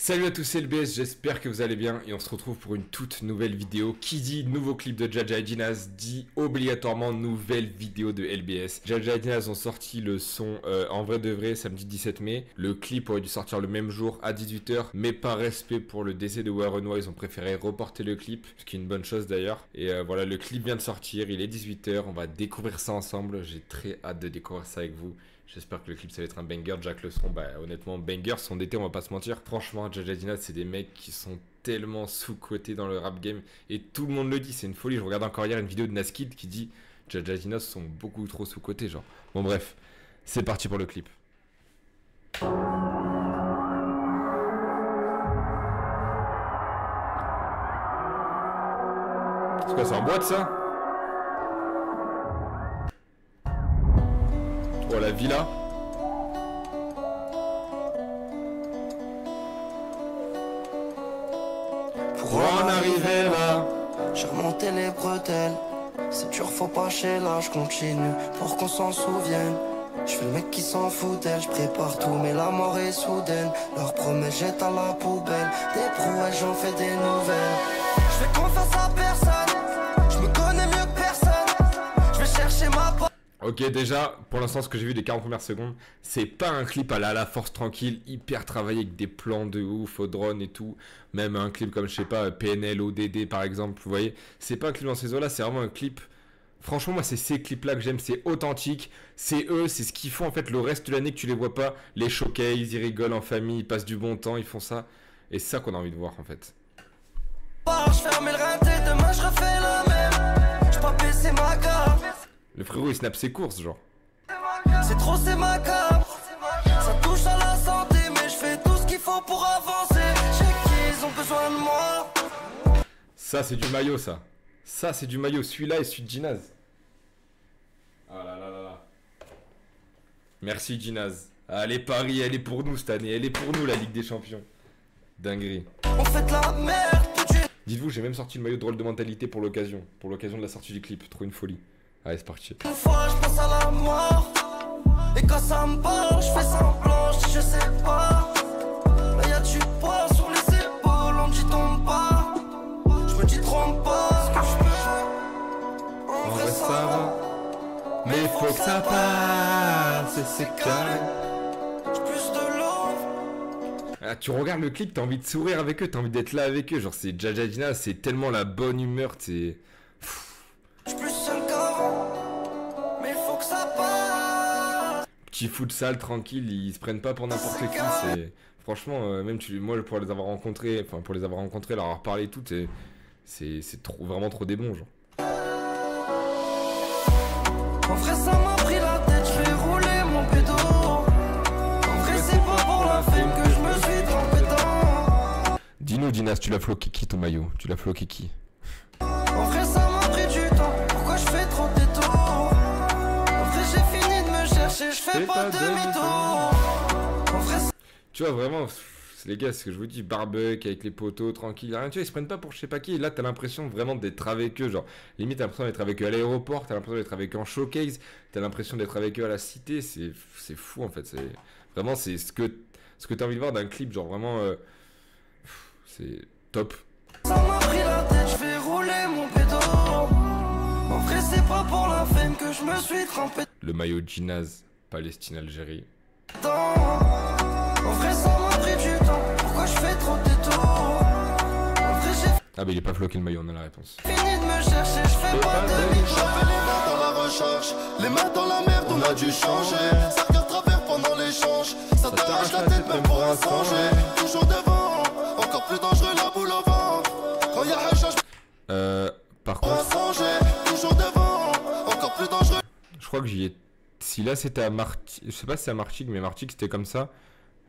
Salut à tous, c'est LBS, j'espère que vous allez bien et on se retrouve pour une toute nouvelle vidéo. Qui dit nouveau clip de Jaja et Jinaz dit obligatoirement nouvelle vidéo de LBS. Jaja et Jinaz ont sorti le son en vrai de vrai samedi 17 mai. Le clip aurait dû sortir le même jour à 18 h, mais par respect pour le décès de Warenois, ils ont préféré reporter le clip, ce qui est une bonne chose d'ailleurs. Et voilà, le clip vient de sortir, il est 18 h, on va découvrir ça ensemble. J'ai très hâte de découvrir ça avec vous. J'espère que le clip ça va être un banger. Jack le son, bah honnêtement banger, son d'été on va pas se mentir. Franchement Jaja et Jinaz c'est des mecs qui sont tellement sous-cotés dans le rap game. Et tout le monde le dit, c'est une folie. Je regardais encore hier une vidéo de Naskid qui dit Jaja et Jinaz sont beaucoup trop sous-cotés genre. Bon bref, c'est parti pour le clip. C'est quoi, c'est en boîte ça? Oh la villa. Pour en arriver là, j'ai remonté les bretelles. C'est dur, faut pas chez là, je continue pour qu'on s'en souvienne. Je fais le mec qui s'en fout d'elle, je prépare tout mais la mort est soudaine. Leur promesse jette à la poubelle, des prouesses j'en fais des nouvelles. Je fais confiance à personne, je me connais mieux que personne. Je vais chercher ma pote. Ok, déjà, pour l'instant, ce que j'ai vu des 40 premières secondes, c'est pas un clip à la force tranquille, hyper travaillé avec des plans de ouf au drone et tout. Même un clip comme, je sais pas, PNL, ODD par exemple, vous voyez. C'est pas un clip dans ces eaux-là, c'est vraiment un clip. Franchement, moi, c'est ces clips-là que j'aime, c'est authentique. C'est eux, c'est ce qu'ils font en fait le reste de l'année que tu les vois pas. Les showcases, ils rigolent en famille, ils passent du bon temps, ils font ça. Et c'est ça qu'on a envie de voir en fait. Je ferme le rinté, demain je refais la même. Je pas baisser ma garde. Le frérot il snap ses courses genre. C'est trop, c'est macabre. Ça touche à la santé, mais je fais tout ce qu'il faut pour avancer. J'ai qu'ils ont besoin de moi. Ça c'est du maillot ça. Ça c'est du maillot, celui-là et celui de Jinaz. Ah là là là là. Merci Jinaz. Allez Paris, elle est pour nous cette année, elle est pour nous la Ligue des Champions. Dinguerie. On fait de la merde. Dites-vous, j'ai même sorti le maillot drôle de mentalité pour l'occasion de la sortie du clip, trop une folie. Allez c'est parti. Une fois je pense à la mort. Et quand ça me parle, je fais semblant, je sais pas. Mais y'a du poids sur les épaules, on me dit tombe pas. Je me dis trompe pas. Ce que je peux, en vrai ça va. Mais faut que ça passe, c'est calme. J'ai plus de l'eau. Ah, tu regardes le clip, t'as envie de sourire avec eux, t'as envie d'être là avec eux. Genre c'est Jaja et Jinaz, c'est tellement la bonne humeur, c'est... J'suis plus seul qu'avant. Mais faut que ça passe. Petit futsal tranquille, ils se prennent pas pour n'importe qui. C'est franchement, même moi pour les avoir rencontrés, leur avoir parlé et tout, c'est vraiment trop des bons genre. En vrai ça m'a pris la tête, je vais rouler mon pédo. En vrai c'est pas pour la fame que je me suis trompé dans. Dis-nous Jinaz, tu l'as floqué qui ton maillot? Tu l'as floqué qui? En vrai ça m'a pris du temps, pourquoi je fais trop de détours? En vrai j'ai fini de me chercher, je fais pas demi-tour. En vrai tu vois vraiment, les gars, ce que je vous dis, barbecue avec les poteaux, tranquille, rien, tu vois, ils se prennent pas pour je sais pas qui. Et là, t'as l'impression vraiment d'être avec eux, genre, limite, t'as l'impression d'être avec eux à l'aéroport, t'as l'impression d'être avec eux en showcase, t'as l'impression d'être avec eux à la cité, c'est fou en fait. C'est vraiment, c'est ce que t'as envie de voir d'un clip, genre vraiment, c'est top. ça m'a pris la tête, je vais rouler mon pédo. En vrai c'est pas pour la fame que je me suis trompé Le maillot Jinaz, Palestine-Algérie. dans. En vrai ça m'a pris du temps, pourquoi je fais trop de détours? En vrai j'ai Ah bah il est pas floqué le maillot, on a la réponse. fini de me chercher, je fais pas demi-tour. J'avais les mains dans la recherche, les mains dans la merde, on a dû changer. Ça regarde travers pendant l'échange, ça t'arrache la tête même pour un danger. Toujours devant, encore plus dangereux la boule au ventre. Quand y'a un change, Par pour un contre, danger. Toujours devant, encore plus dangereux. je crois que j'y ai... Si là c'était à Martigues, je sais pas si c'est à Martigues, mais Martigues c'était comme ça.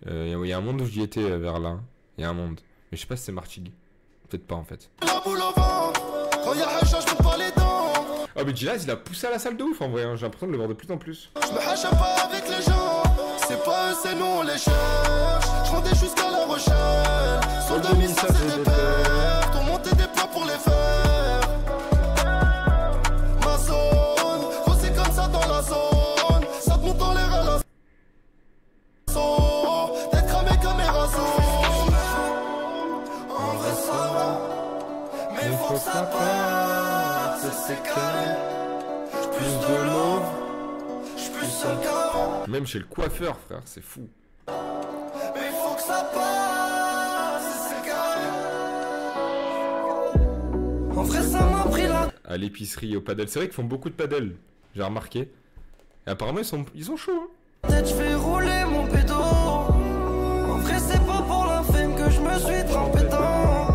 Il y a un monde où j'y étais vers là. Il y a un monde. Mais je sais pas si c'est Martigues. Peut-être pas en fait. La boule au ventre, quand y'a un change, je pas les dents. Oh mais Jinaz il a poussé à la salle de ouf en vrai, hein. J'ai l'impression de le voir de plus en plus. Je me hache pas avec les gens, c'est pas eux, c'est nous, on les cherche. Je montais jusqu'à La Rochelle, sur le 2005 c'est des pertes. On montait des plans pour les faire. Ma zone, quand c'est comme ça dans la zone, ça te monte dans les relations. D'être cramé comme Erasmus. c'est carré. J'plus de love, j'plus seul qu'avant. Même chez le coiffeur, frère, c'est fou. Mais faut que ça passe, c'est carré. En vrai ça m'a pris la... À l'épicerie, au paddle. C'est vrai qu'ils font beaucoup de paddle, j'ai remarqué. Et apparemment, ils sont chauds. Hein. Peut-être je vais rouler mon pédo. En vrai c'est pas pour la fame que je me suis trempé dedans.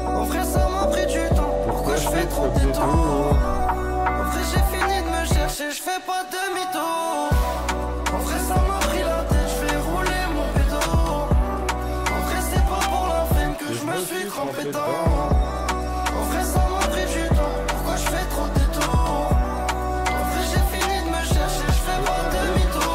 En vrai ça m'a pris du temps. Pourquoi je fais trop de détours? En vrai j'ai fini de me chercher, je fais pas de mytho. En vrai ça m'a pris la tête, je vais rouler mon pédo. En vrai c'est pas pour la fame que je me suis trempé dedans. En vrai ça m'a pris du temps. Pourquoi je fais trop de détours? En vrai j'ai fini de me chercher, je fais pas de mytho.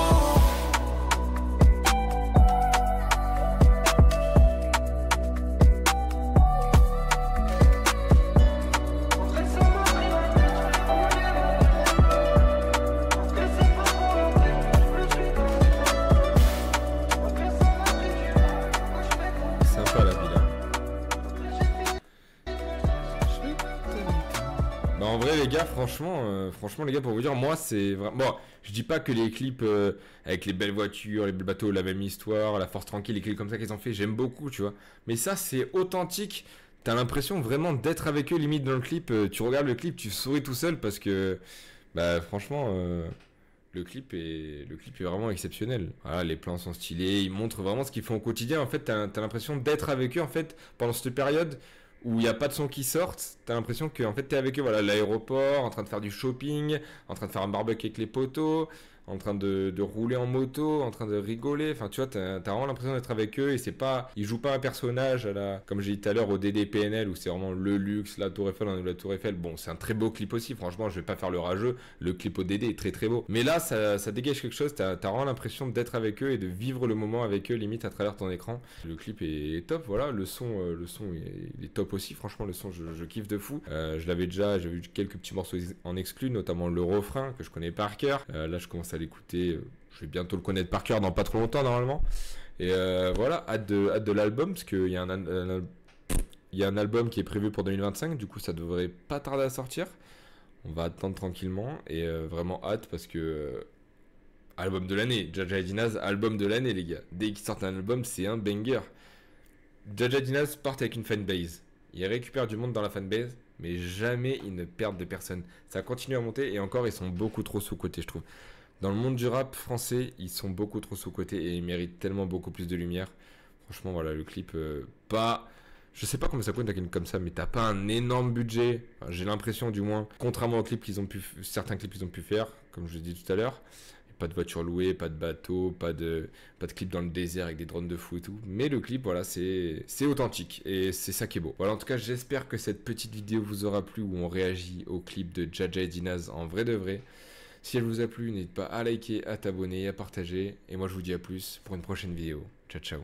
Sympa la villa. Bah en vrai les gars, franchement les gars, pour vous dire, moi c'est vraiment... Bon, je dis pas que les clips avec les belles voitures, les belles bateaux, la même histoire, la force tranquille, les clips comme ça qu'ils ont fait, j'aime beaucoup, tu vois. Mais ça c'est authentique, t'as l'impression vraiment d'être avec eux limite dans le clip. Tu regardes le clip, tu souris tout seul parce que... Bah franchement... Le clip est vraiment exceptionnel. Voilà, les plans sont stylés, ils montrent vraiment ce qu'ils font au quotidien. En fait, t'as l'impression d'être avec eux en fait pendant cette période où il n'y a pas de son qui sortent. T'as l'impression que en fait t'es avec eux, voilà, à l'aéroport, en train de faire du shopping, en train de faire un barbecue avec les potos, en train de rouler en moto, en train de rigoler. Enfin, tu vois, t'as vraiment l'impression d'être avec eux et c'est pas, ils jouent pas un personnage à la, comme j'ai dit tout à l'heure, au DDPNL où c'est vraiment le luxe, la Tour Eiffel, la Tour Eiffel. Bon, c'est un très beau clip aussi. Franchement, je vais pas faire le rageux. Le clip au DD est très très beau. Mais là, ça dégage quelque chose. T'as vraiment l'impression d'être avec eux et de vivre le moment avec eux, limite à travers ton écran. Le clip est top. Voilà, le son il est top aussi. Franchement, le son, je kiffe de fou. J'avais vu quelques petits morceaux en exclu, notamment le refrain que je connais par cœur. Là, je commence à l'écouter, je vais bientôt le connaître par cœur dans pas trop longtemps normalement. Et voilà, hâte de l'album parce qu'il y a il y a un album qui est prévu pour 2025, du coup ça devrait pas tarder à sortir. On va attendre tranquillement et vraiment hâte parce que album de l'année, Jaja et Dinaz, album de l'année les gars. Dès qu'ils sortent un album, c'est un banger. Jaja et Dinaz partent avec une fanbase. Ils récupèrent du monde dans la fanbase, mais jamais ils ne perdent de personne. Ça continue à monter et encore ils sont beaucoup trop sous-cotés je trouve. Dans le monde du rap français, ils sont beaucoup trop sous-cotés et ils méritent tellement beaucoup plus de lumière. Franchement, voilà, le clip, je sais pas comment ça coûte un clip comme ça, mais t'as pas un énorme budget. Enfin, j'ai l'impression, du moins, contrairement aux clips certains clips qu'ils ont pu faire, comme je l'ai dit tout à l'heure. Pas de voiture louée, pas de bateau, pas de clip dans le désert avec des drones de fou et tout. Mais le clip, voilà, c'est authentique et c'est ça qui est beau. Voilà, en tout cas, j'espère que cette petite vidéo vous aura plu où on réagit au clip de Jaja et Dinaz en vrai de vrai. Si elle vous a plu, n'hésitez pas à liker, à t'abonner, à partager. Et moi, je vous dis à plus pour une prochaine vidéo. Ciao, ciao.